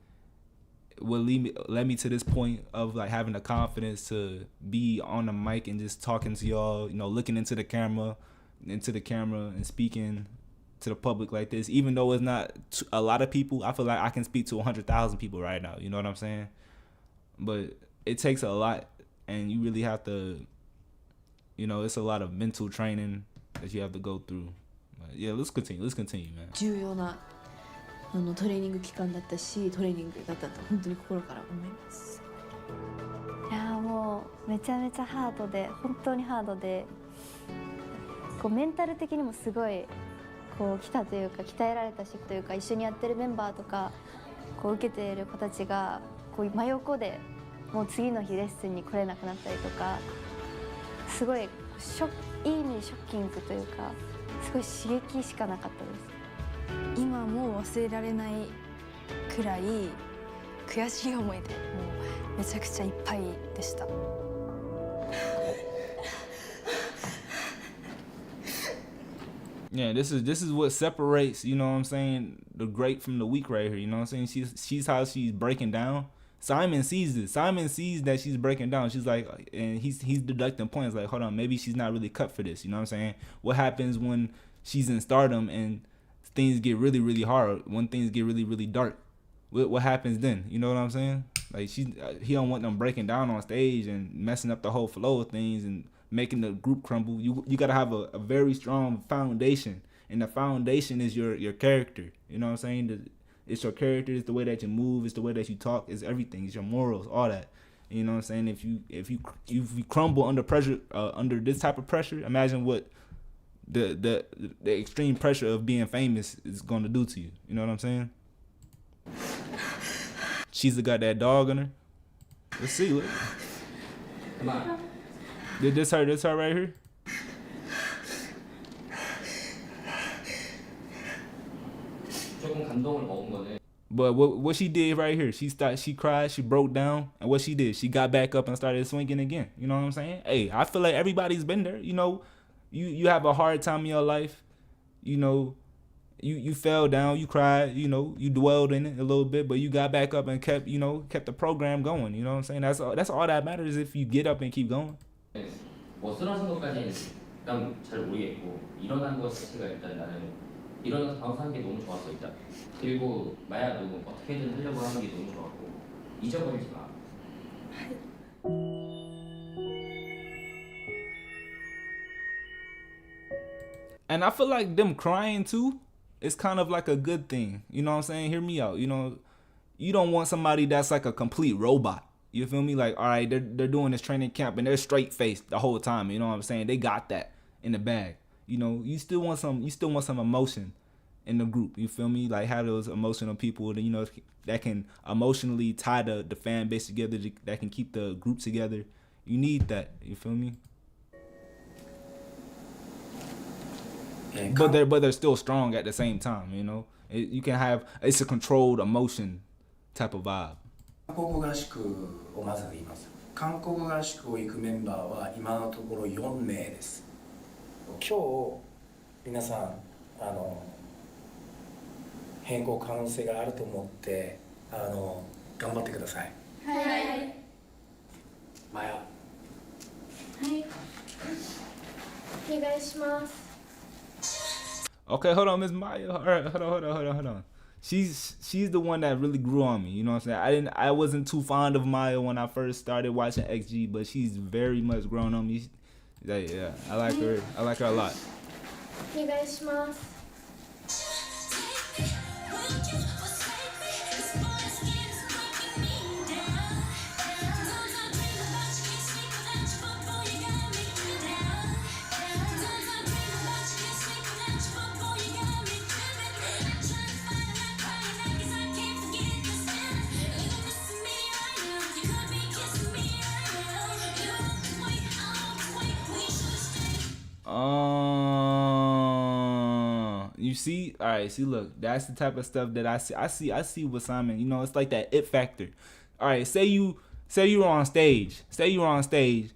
[SPEAKER 1] what led me to this point of like having the confidence to be on the mic and just talking to y'all, you know, looking into the camera and speaking to the public like this. Even though it's not a lot of people, I feel like I can speak to 100,000 people right now. You know what I'm saying? But it takes a lot, and you really have to, you know, it's a lot of mental training that you have to go through. But yeah, let's continue, man.
[SPEAKER 9] 重要なトレーニング期間だったしトレーニングだったと本当に心から思います。
[SPEAKER 7] いやもうめちゃめちゃハードで本当にハードでこうメンタル的にもすごいこう来たというか鍛えられたしというか一緒にやってるメンバーとかこう受けている子たちがこう真横でもう次の日レッスンに来れなくなったりとかすごいいい意味でショッキングというかすごい刺激しかなかったです。
[SPEAKER 12] 今も忘れられないくらい悔しい思いでもうめちゃくちゃいっぱいでした。
[SPEAKER 1] Yeah, this is what separates, you know what I'm saying, the great from the weak right here. You know what I'm saying? She's how she's breaking down. Simon sees this. Simon sees that she's breaking down. She's like, and he's deducting points like, hold on, maybe she's not really cut for this. You know what I'm saying? What happens when she's in stardom and things get really, really hard, when things get really, really dark? What happens then? You know what I'm saying? Like he don't want them breaking down on stage and messing up the whole flow of things and making the group crumble. You gotta have a very strong foundation, and the foundation is your character. You know what I'm saying? It's your character. It's the way that you move. It's the way that you talk. It's everything. It's your morals. All that. You know what I'm saying? If you crumble under pressure, under this type of pressure, imagine what the extreme pressure of being famous is going to do to you. You know what I'm saying? She's got that dog in her. Let's see. Look.
[SPEAKER 13] Come on.
[SPEAKER 1] Did this her? This her right here?
[SPEAKER 13] 조금 감동을 먹은 거는.
[SPEAKER 1] But what she did right here, she cried, she broke down, and what she did, she got back up and started swinging again. You know what I'm saying? Hey, I feel like everybody's been there. You know, you have a hard time in your life. You know, you fell down, you cried, you know, you dwelled in it a little bit, but you got back up and kept the program going. You know what I'm saying? That's all that matters if you get up and keep going.
[SPEAKER 13] 뭐 쓰러진 것까지는 일단 잘 모르겠고 일어난 것 자체가 일단 나는 일어나서 바로 사는 게 너무 좋았어 일단. 그리고 마야도 어떻게든 하려고 하는 게 너무 좋았고 잊어버리지 마.
[SPEAKER 1] And I feel like them crying too, it's kind of like a good thing. You know what I'm saying? Hear me out. You know, you don't want somebody that's like a complete robot. You feel me? Like, all right, they're doing this training camp and they're straight faced the whole time. You know what I'm saying? They got that in the bag. You know, you still want some emotion in the group. You feel me? Like have those emotional people that, you know, that can emotionally tie the fan base together, that can keep the group together. You need that. You feel me? But they're still strong at the same time. You know, you can have it's a controlled emotion type of vibe.
[SPEAKER 11] 韓国合宿をまず言います。韓国合宿を行くメンバーは今のところ4名です。今日皆さん変更可能性があると思って頑張ってください。
[SPEAKER 10] はい。
[SPEAKER 11] マヤ。
[SPEAKER 10] はい。お願いします。
[SPEAKER 1] Okay, hold on, Miss Maya. All right, hold on. She's the one that really grew on me. You know what I'm saying? I wasn't too fond of Maya when I first started watching XG, but she's very much grown on me. Yeah, I like her. I like her a lot.
[SPEAKER 10] お願いします。
[SPEAKER 1] You see, all right. See, look, that's the type of stuff that I see. I see with Simon. You know, it's like that it factor. All right, say you were on stage. Say you were on stage,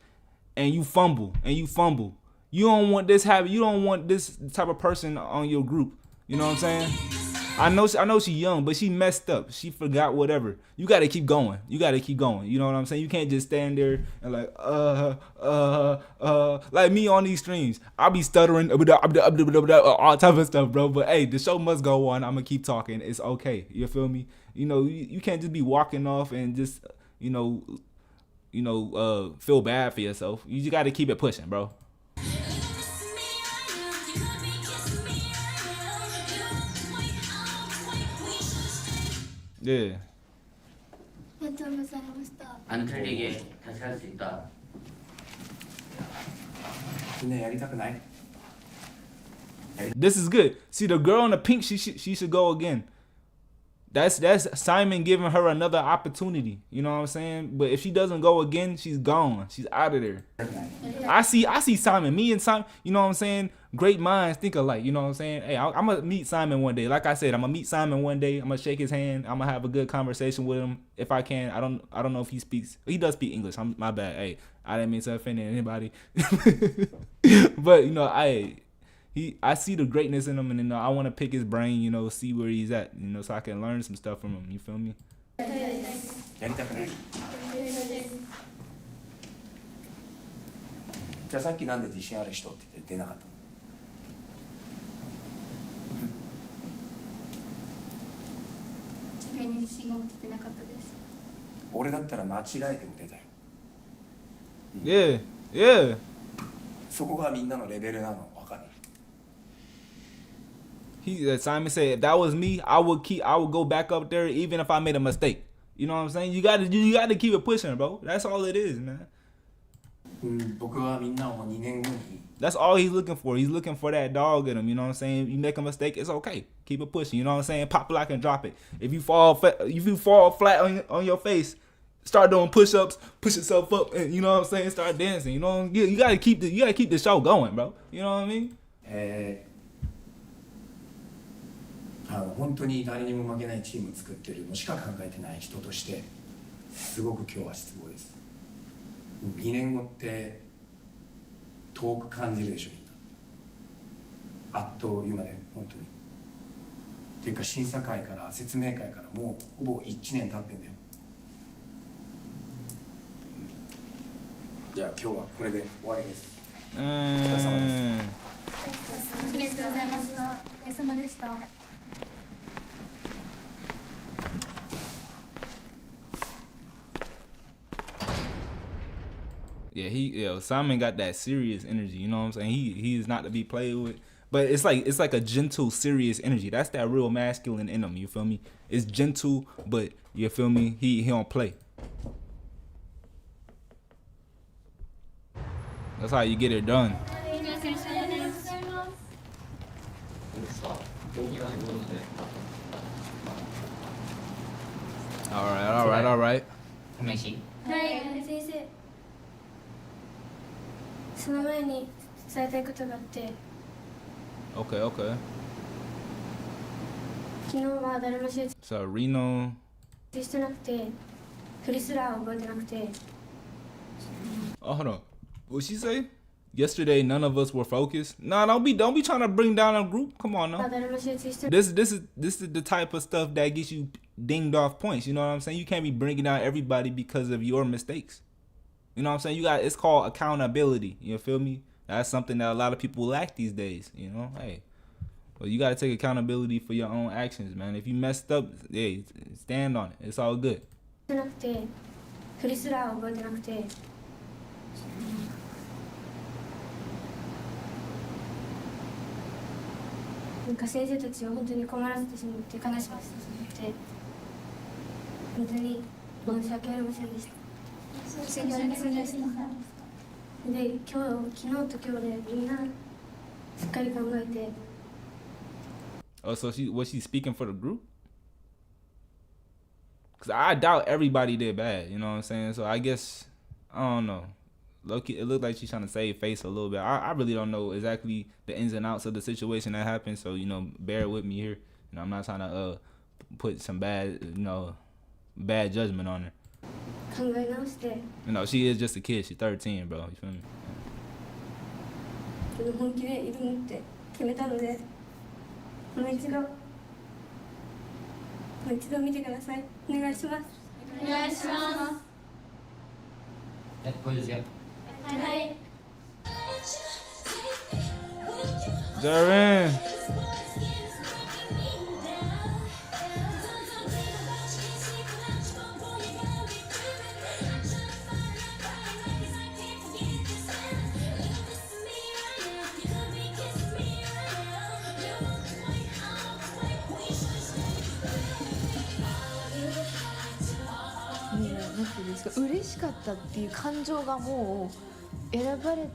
[SPEAKER 1] and you fumble. You don't want this habit. You don't want this type of person on your group. You know what I'm saying? I know she's young, but she messed up. She forgot whatever. You got to keep going. You know what I'm saying? You can't just stand there and like, like me on these streams. I'll be stuttering, all type of stuff, bro. But hey, the show must go on. I'm going to keep talking. It's okay. You feel me? You know, you can't just be walking off and just, feel bad for yourself. You just got to keep it pushing, bro. Yeah.
[SPEAKER 10] ありがとうございました。
[SPEAKER 13] 안 틀리게 다시 할 수 있다.
[SPEAKER 11] みんなやりたくない?
[SPEAKER 1] This is good. See, the girl in the pink, she should go again. That's Simon giving her another opportunity. You know what I'm saying? But if she doesn't go again, she's gone. She's out of there. I see Simon. Me and Simon, you know what I'm saying? Great minds think alike. You know what I'm saying? Hey, I'm gonna meet Simon one day. Like I said, I'm gonna meet Simon one day. I'm gonna shake his hand. I'm gonna have a good conversation with him if I can. I don't know if he speaks. He does speak English. My bad. Hey, I didn't mean to offend anybody. But I see the greatness in him, and I want to pick his brain, see where he's at, so I can learn some stuff from him. You feel me?
[SPEAKER 11] やりたくない? じゃあさっきなんで自信ある人って言って出なかったの?
[SPEAKER 10] 自分に自信が持ててなかったです。
[SPEAKER 11] 俺だったら間違えても出たよ。
[SPEAKER 1] Yeah.
[SPEAKER 11] そこがみんなのレベルなの分かる?
[SPEAKER 1] Simon said, if that was me, I would go back up there even if I made a mistake. You know what I'm saying? You got to keep it pushing, bro. That's all it is, man.
[SPEAKER 11] 僕はみんなを2年後に
[SPEAKER 1] That's all he's looking for. He's looking for that dog in him. You know what I'm saying? You make a mistake, it's okay. Keep it pushing. You know what I'm saying? Pop lock and drop it. If you fall flat on your face, start doing push-ups, push yourself up, and you know what I'm saying? Start dancing. You know, you gotta keep the show going, bro. You know what I mean?
[SPEAKER 11] 本当に誰にも負けないチームを作ってるのしか考えてない人としてすごく今日は失望です。2年後って遠く感じるでしょ、みんな。あっという間で本当に。っていうか審査会から説明会からもうほぼ1年経ってんだよ。じゃあ今日はこれで終わりです。お疲れ様です。
[SPEAKER 10] ありがとうございました。お疲れ様でした。
[SPEAKER 1] Yeah, Simon got that serious energy. You know what I'm saying? He is not to be played with. But it's like a gentle, serious energy. That's that real masculine in him. You feel me? It's gentle, but you feel me? He don't play. That's how you get it done. All right.
[SPEAKER 13] 한 명씩.
[SPEAKER 10] 네, 선생님. その前に伝えたいことがあって、
[SPEAKER 1] Okay, okay.
[SPEAKER 10] 昨日は誰も集中
[SPEAKER 1] So Reno.
[SPEAKER 10] してなくて、振りすら覚えてなくて。
[SPEAKER 1] Oh, hold on. What she say? Yesterday, none of us were focused. Nah, don't be trying to bring down a group. Come on now.
[SPEAKER 10] 誰も集中して
[SPEAKER 1] This is the type of stuff that gets you dinged off points. You know what I'm saying? You can't be bringing down everybody because of your mistakes. You know what I'm saying? It's called accountability. You feel me? That's something that a lot of people lack these days. You know, hey, well, you gotta take accountability for your own actions, man. If you messed up, hey, stand on it. It's all good.
[SPEAKER 10] なくて、振りすら覚えてなくて。なんか先生たちを本当に困らせてしまって悲しくしてしまって本当に申し訳ありませんでした。申し訳ありませんでした。で、昨日と今日でみんなしっかり考えて。
[SPEAKER 1] Oh, so was she speaking for the group? Cause I doubt everybody did bad. You know what I'm saying? So I guess I don't know. Loki, it looked like she's trying to save face a little bit. I really don't know exactly the ins and outs of the situation that happened. So, you know, bear with me here. You know, I'm not trying to put some bad judgment on her.
[SPEAKER 10] 考え直して。
[SPEAKER 1] You know, she is just a kid. She's 13, bro. You feel me?
[SPEAKER 10] 本気で挑むって決めたので、もう一度見てください。お願いします。お願いします。
[SPEAKER 13] 보여주세요.
[SPEAKER 10] はい。
[SPEAKER 1] Darren.
[SPEAKER 9] なんていうんですか、嬉しかったっていう感情がもう選ばれ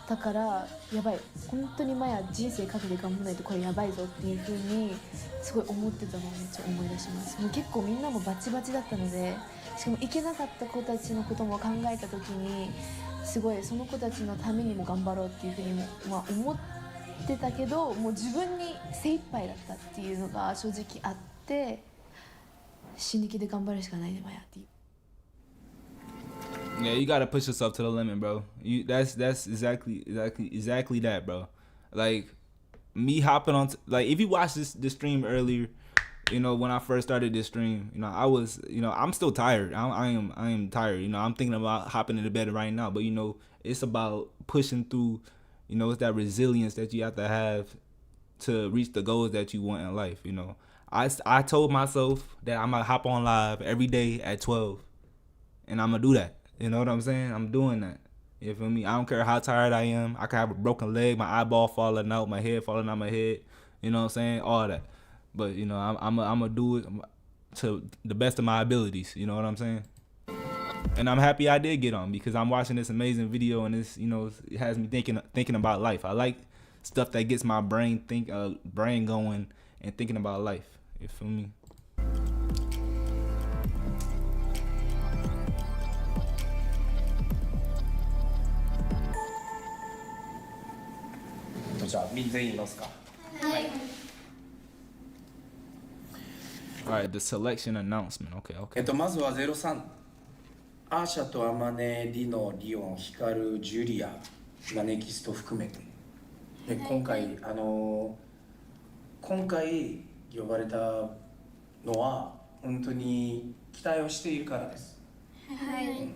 [SPEAKER 9] たからやばい、本当にマヤ人生かけて頑張らないとこれやばいぞっていう風にすごい思ってたのをめっちゃ思い出します。もう結構みんなもバチバチだったので、しかも行けなかった子たちのことも考えた時にすごいその子たちのためにも頑張ろうっていう風にも、思ってたけど、もう自分に精一杯だったっていうのが正直あって、死ぬ気で頑張るしかないねマヤっていう。
[SPEAKER 1] Yeah, you gotta push yourself to the limit, bro. That's exactly that, bro. Like me hopping on, like if you watch this stream earlier, you know when I first started this stream, you know I was, you know I'm still tired. I am tired. You know I'm thinking about hopping into bed right now, but you know it's about pushing through. You know it's that resilience that you have to have to reach the goals that you want in life. You know I told myself that I'm gonna hop on live every day at 12, and I'm gonna do that. You know what I'm saying? I'm doing that. You feel me? I don't care how tired I am. I could have a broken leg, my eyeball falling out, my head falling out my head. You know what I'm saying? All that. But, you know, I'm gonna do it to the best of my abilities. You know what I'm saying? And I'm happy I did get on because I'm watching this amazing video and it's, you know, it has me thinking about life. I like stuff that gets my brain going and thinking about life. You feel me?
[SPEAKER 11] じゃあみんな全員いますか。
[SPEAKER 10] はい。
[SPEAKER 1] Alright, the selection announcement. Okay.
[SPEAKER 11] まずは03。アーシャとアマネ、リノ、リオン、ヒカル、ジュリア、ネキスト含めて。で今回呼ばれたのは本当に期待をしているからです。
[SPEAKER 10] はい。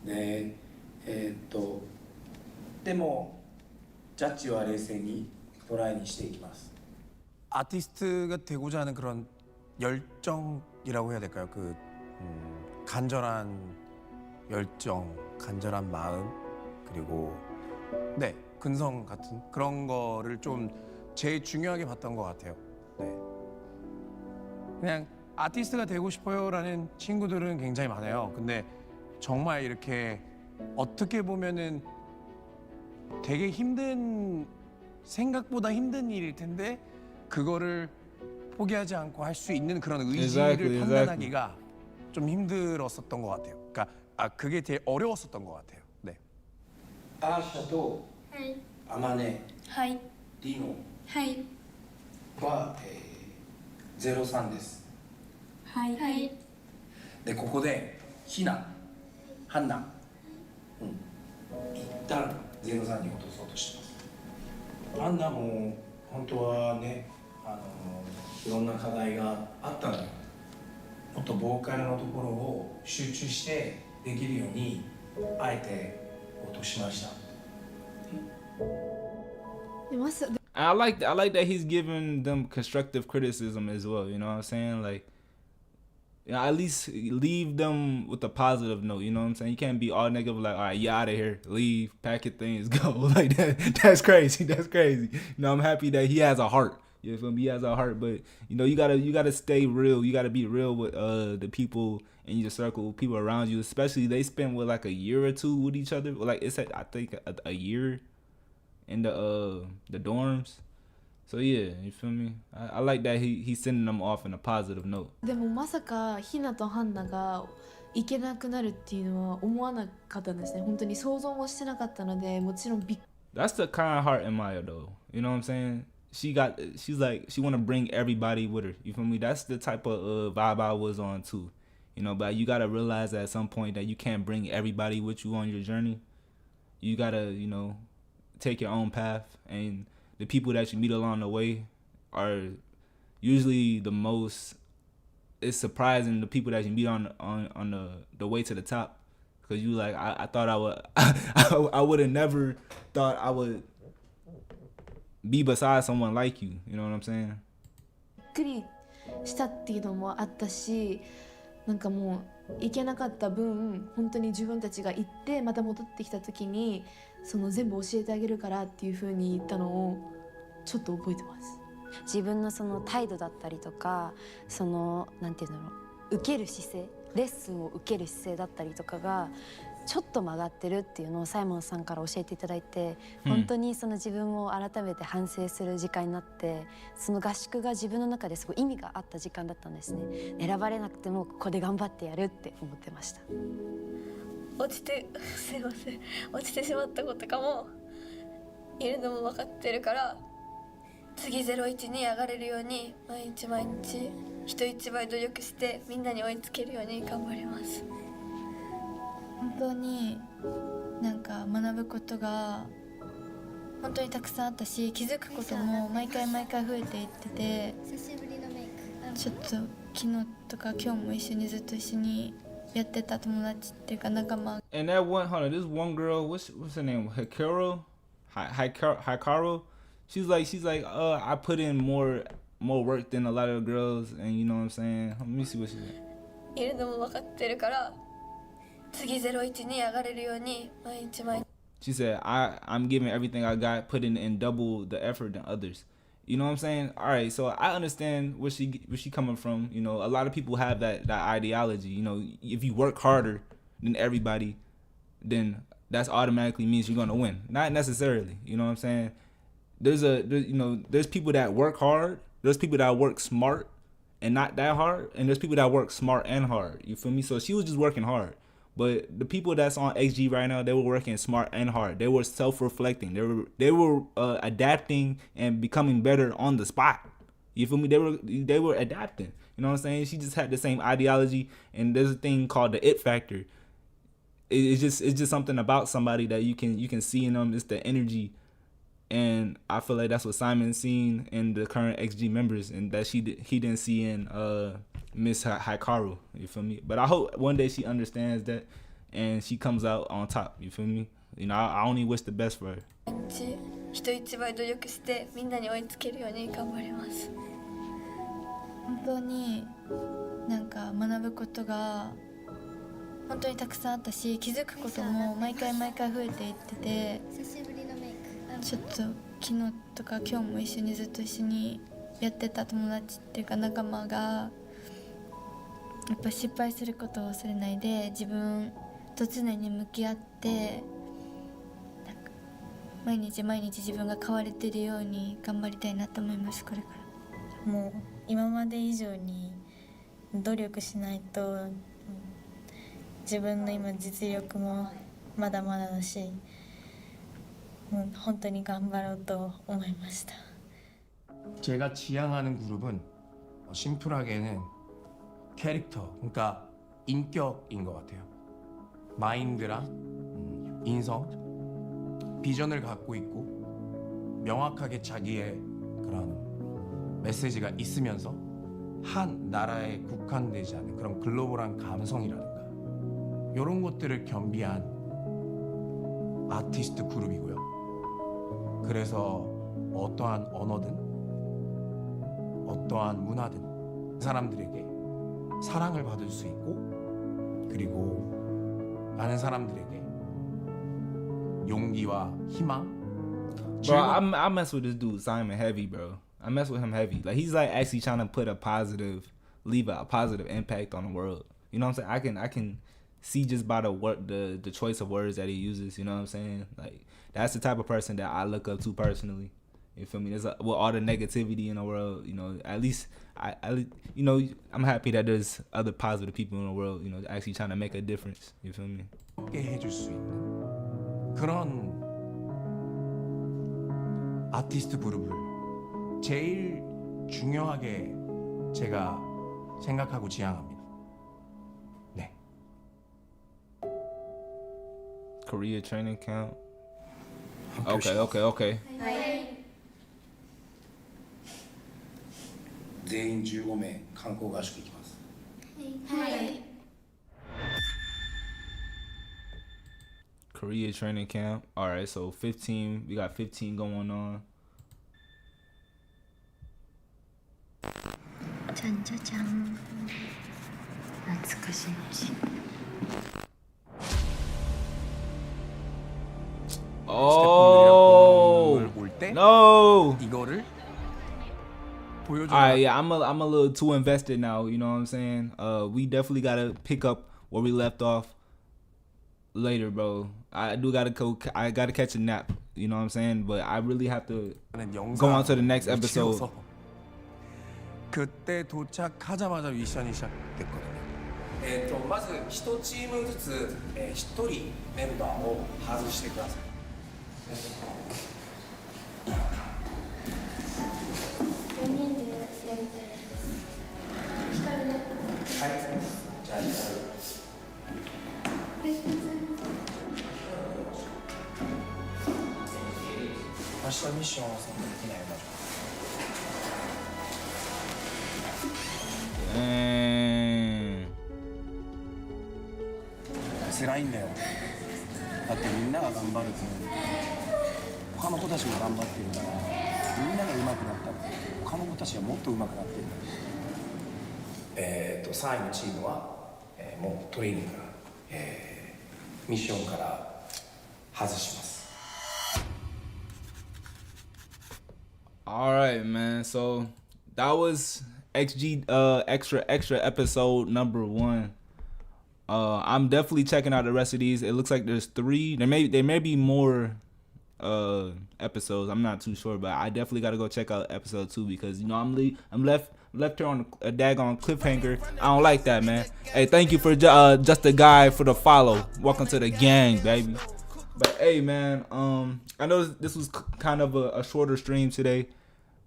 [SPEAKER 11] ででもジャッジは冷静にトライにしていきます.
[SPEAKER 6] 아티스트가 되고자 하는 그런 열정이라고 해야 될까요? 간절한 열정, 간절한 마음, 그리고 네, 근성 같은 그런 거를 좀 제일 중요하게 봤던 것 같아요. 네. 그냥 아티스트가 되고 싶어요라는 친구들은 굉장히 많아요. 근데 정말 이렇게 어떻게 보면은 되게 생각보다 힘든 일일 텐데 그거를 포기하지 않고 할 수 있는 그런 의지를 판단하기가 좀 힘들었었던 것 같아요. 그러니까 그게 되게 어려웠었던 것 같아요. 네.
[SPEAKER 11] アーシャと
[SPEAKER 10] はい
[SPEAKER 11] アマネ、
[SPEAKER 10] はい
[SPEAKER 11] リノ
[SPEAKER 10] はい
[SPEAKER 11] は、03です。
[SPEAKER 10] はいはい
[SPEAKER 11] でここでヒナ、ハンナ、一旦03に落とそうとしてます。ハンナも本当はね、いろんな課題があったのよ。もっとボーカルのところを集中してできるようにあえて落としました。
[SPEAKER 1] I like that he's giving them constructive criticism as well. You know what I'm saying? Like, you know, at least leave them with a positive note. You know what I'm saying? You can't be all negative. Like, all right, you out of here, leave, pack your things, go. Like that. That's crazy. That's crazy. You know, I'm happy that he has a heart. You feel me? He has a heart, but you know, you gotta stay real. You gotta be real with the people in your circle, people around you. Especially they spend with like a year or two with each other. Like it's I think a year in the dorms. So yeah, you feel me? I like that he's sending them off in a positive note.
[SPEAKER 9] でもまさかひなとハンナが行けなくなるっていうのは思わなかったんですね。本当に想像もしてなかったので、もちろんびっ
[SPEAKER 1] That's the kind of heart in Maya though. You know what I'm saying? She's like she want to bring everybody with her. You feel me? That's the type of vibe I was on too. You know, but you gotta realize at some point that you can't bring everybody with you on your journey. You gotta, you know, take your own path, and the people that you meet along the way are usually the most. It's surprising the people that you meet on the way to the top, because you like I thought I would I would have never thought I would be beside someone like you. You know what I'm saying?
[SPEAKER 9] くりしたっていうのもあったし、なんかもう行けなかった分、本当に自分たちが行ってまた戻ってきた時にその全部教えてあげるからっていう風に言ったのをちょっと覚えてます。
[SPEAKER 8] 自分のその態度だったりとか、そのなんていうんだろう、受ける姿勢、レッスンを受ける姿勢だったりとかがちょっと曲がってるっていうのをサイモンさんから教えていただいて、本当にその自分を改めて反省する時間になって、その合宿が自分の中ですごい意味があった時間だったんですね。選ばれなくてもここで頑張ってやるって思ってました。
[SPEAKER 10] 落ちてすいません、落ちてしまった子とかもいるのも分かってるから、次01に上がれるように毎日毎日人一倍努力してみんなに追いつけるように頑張ります。本当になんか学ぶことが本当にたくさんあったし、気づくことも毎回毎回増えていってて、ちょっと昨日とか今日も一緒にずっと一緒にやってた友達っていうか仲間。
[SPEAKER 1] And that one, hold on, this one girl, what's her name? Hikaru. She's like, I put in more work than a lot of girls, and you know what I'm saying? Let me see what she said.
[SPEAKER 10] いるのも分かってるから、次01に上がれるように毎日毎日。
[SPEAKER 1] She said, I'm giving everything I got, putting in double the effort than others. You know what I'm saying? All right, so I understand where she coming from. You know, a lot of people have that ideology. You know, if you work harder than everybody, then that's automatically means you're gonna win. Not necessarily. You know what I'm saying? There's people that work hard. There's people that work smart and not that hard, and there's people that work smart and hard. You feel me? So she was just working hard. But the people that's on XG right now, they were working smart and hard. They were self-reflecting. They were adapting and becoming better on the spot. You feel me? They were adapting. You know what I'm saying? She just had the same ideology, and there's a thing called the it factor. It's just something about somebody that you can see in them. It's the energy, and I feel like that's what Simon's seen in the current XG members, and that he didn't see in Miss Hikaru. You feel me? But I hope one day she understands that and she comes out on top. You feel me? You know, I only wish the best for her.
[SPEAKER 10] 毎日人一倍努力してみんなに追いつけるように頑張ります。本当になんか学ぶことが本当にたくさんあったし、気づくことも毎回毎回増えていってて、ちょっと昨日とか今日も一緒にずっと一緒にやってた友達っていうか仲間がやっぱ失敗することを忘れないで自分と常に向き合って、なんか毎日毎日自分が変われてるように頑張りたいなと思います。これからもう今まで以上に努力しないと、自分の今実力もまだまだだし、
[SPEAKER 14] もう本当に頑張ろうと思いました。
[SPEAKER 6] 제가 지향하는 그룹은 심플하게는 캐릭터, 그러니까 인격인 것 같아요. 마인드랑 인성, 비전을 갖고 있고 명확하게 자기의 그런 메시지가 있으면서 한 나라에 국한되지 않은 그런 글로벌한 감성이라든가 이런 것들을 겸비한 아티스트 그룹이고요. 그래서 어떠한 언어든 어떠한 문화든 사람들에게 사랑을 받을 수 있고 그리고 많은 사람들에게 용기와 희망.
[SPEAKER 1] Bro, I mess with this dude Simon heavy, bro. I mess with him heavy. Like he's like actually trying to put leave a positive impact on the world. You know what I'm saying? I can see just by the choice of words that he uses. You know what I'm saying? Like that's the type of person that I look up to personally. You feel me? There's with all the negativity in the world, you know, at least you know, I'm happy that there's other positive people in the world, you know, actually trying to make a difference. You feel me?
[SPEAKER 6] 해줄 수 있는 그런 아티스트 그룹을 제일 중요하게 제가 생각하고 지향합니다. 네.
[SPEAKER 1] Korea training camp. Okay.
[SPEAKER 11] 全員15名観光合宿行きます。
[SPEAKER 10] はい。
[SPEAKER 1] Korea training camp. All right, so 15. We got 15 going on.
[SPEAKER 14] 짠짜잔. 懐かしいし.
[SPEAKER 1] Oh no!
[SPEAKER 6] 이거를
[SPEAKER 1] Alright, yeah, I'm a little too invested now. You know what I'm saying? We definitely gotta pick up where we left off later, bro. I gotta catch a nap. You know what I'm saying? But I really have to go on to the next episode.
[SPEAKER 6] 그때 도착하자마자 미션이 시작됐거든요.
[SPEAKER 11] まず1チームずつ1人メンバーを外してください。
[SPEAKER 10] 4人でやりたいです。光ね。
[SPEAKER 11] はい。じゃあ明日ミッションはそんなできないよ。辛いんだよ。だってみんなが頑張ると他の子たちも頑張ってるからみんなが上手くなったって他の子たちがもっと上手くなってる。3位のチームは、もうトレーニングから、ミッションから外します。
[SPEAKER 1] All right, man. So that was XG extra episode number 1. I'm definitely checking out the rest of these. It looks like there's 3. There may be more episodes. I'm not too sure, but I definitely got to go check out episode 2 because you know I'm left here on a daggone cliffhanger. I don't like that, man. Hey, thank you for just a guy for the follow. Welcome to the gang, baby. But hey, man, I know this was kind of a shorter stream today.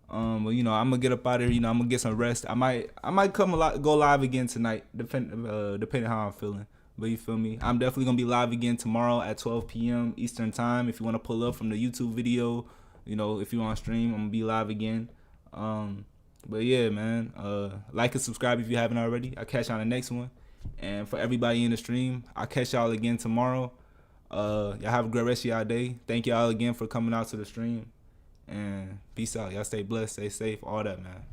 [SPEAKER 1] But you know, I'm gonna get up out of here. You know, I'm gonna get some rest. I might go live again tonight, depending how I'm feeling. But you feel me? I'm definitely gonna be live again tomorrow at 12 p.m. Eastern time. If you want to pull up from the YouTube video, you know, if you want to stream, I'm gonna be live again. But yeah, man, like and subscribe if you haven't already. I'll catch you on the next one. And for everybody in the stream, I'll catch y'all again tomorrow. Y'all have a great rest of y'all day. Thank y'all again for coming out to the stream. And peace out. Y'all stay blessed, stay safe, all that, man.